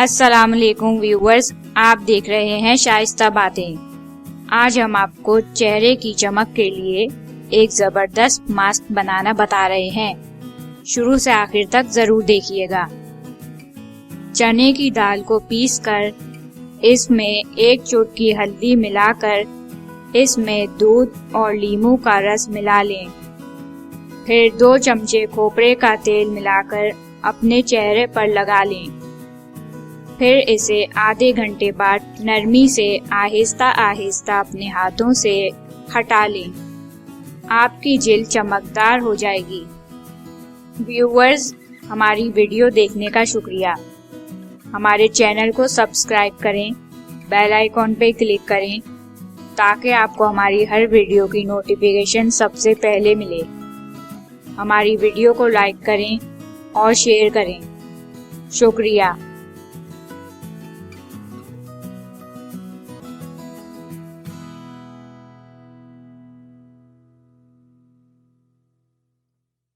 अस्सलाम वालेकुम व्यूअर्स, आप देख रहे हैं शाइस्ता बातें। आज हम आपको चेहरे की चमक के लिए एक जबरदस्त मास्क बनाना बता रहे हैं। शुरू से आखिर तक जरूर देखिएगा। चने की दाल को पीसकर इसमें 1 चुटकी हल्दी मिलाकर इसमें दूध और नींबू का रस मिला लें। फिर 2 चमचे खोपरे का तेल मिलाकर अपने चेहरे पर लगा लें। फिर इसे आधे घंटे बाद नरमी से आहिस्ता आहिस्ता अपने हाथों से हटा लें। आपकी जिल्द चमकदार हो जाएगी। व्यूअर्स, हमारी वीडियो देखने का शुक्रिया। हमारे चैनल को सब्सक्राइब करें, बेल आइकॉन पे क्लिक करें ताकि आपको हमारी हर वीडियो की नोटिफिकेशन सबसे पहले मिले। हमारी वीडियो को लाइक करें और शेयर करें। शुक्रिया।